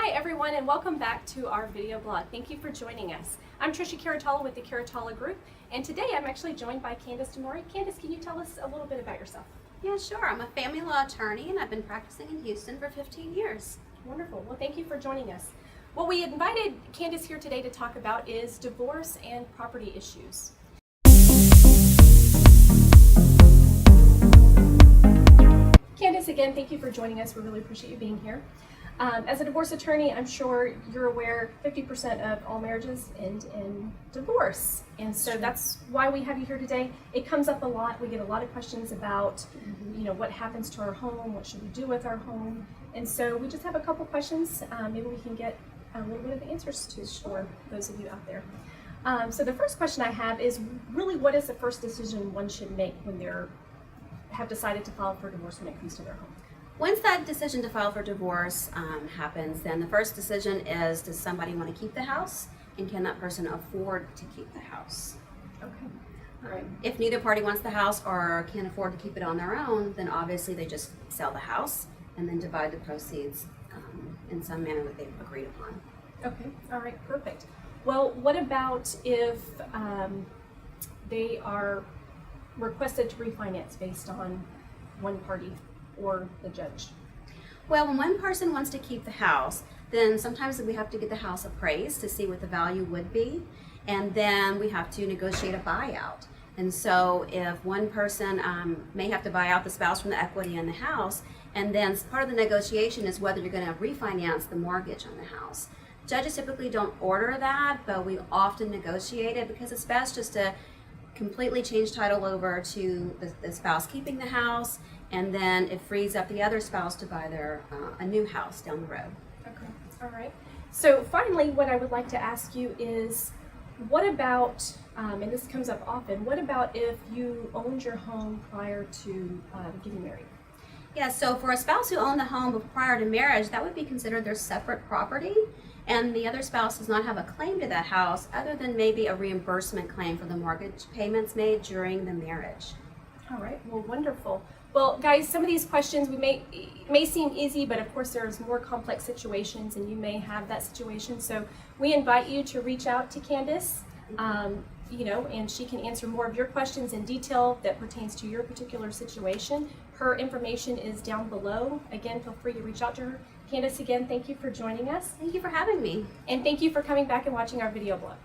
Hi everyone, and welcome back to our video blog. Thank you for joining us. I'm Trisha Carratala with the Carratala Group, and today I'm actually joined by Candace Demary. Candace, can you tell us a little bit about yourself? Yeah, sure. I'm a family law attorney and I've been practicing in Houston for 15 years. Wonderful. Well, thank you for joining us. What we invited Candace here today to talk about is divorce and property issues. Candace, again, thank you for joining us. We really appreciate you being here. As a divorce attorney, I'm sure you're aware 50% of all marriages end in divorce. And so that's why we have you here today. It comes up a lot. We get a lot of questions about, what happens to our home, what should we do with our home. And so we just have a couple questions. Maybe we can get a little bit of answers to for those of you out there. So the first question I have is really, what is the first decision one should make when they have decided to file for divorce when it comes to their home? Once that decision to file for divorce happens, then the first decision is, does somebody want to keep the house, and can that person afford to keep the house? Okay. All right. If neither party wants the house or can't afford to keep it on their own, then obviously they just sell the house and then divide the proceeds in some manner that they've agreed upon. Okay. All right. Perfect. Well, what about if they are requested to refinance based on one party or the judge? Well, when one person wants to keep the house, then sometimes we have to get the house appraised to see what the value would be, and then we have to negotiate a buyout. And so if one person may have to buy out the spouse from the equity in the house, and then part of the negotiation is whether you're going to refinance the mortgage on the house. Judges typically don't order that, but we often negotiate it because it's best just to completely change title over to the spouse keeping the house, and then it frees up the other spouse to buy their a new house down the road. Okay. All right. So finally, what I would like to ask you is, what about, and this comes up often, what about if you owned your home prior to getting married? Yeah, so for a spouse who owned the home prior to marriage, that would be considered their separate property, and the other spouse does not have a claim to that house other than maybe a reimbursement claim for the mortgage payments made during the marriage. All right. Well, wonderful. Well, guys, some of these questions may seem easy, but of course there's more complex situations, and you may have that situation. So we invite you to reach out to Candace, and she can answer more of your questions in detail that pertains to your particular situation. Her information is down below. Again, feel free to reach out to her. Candace, again, thank you for joining us. Thank you for having me. And thank you for coming back and watching our video blog.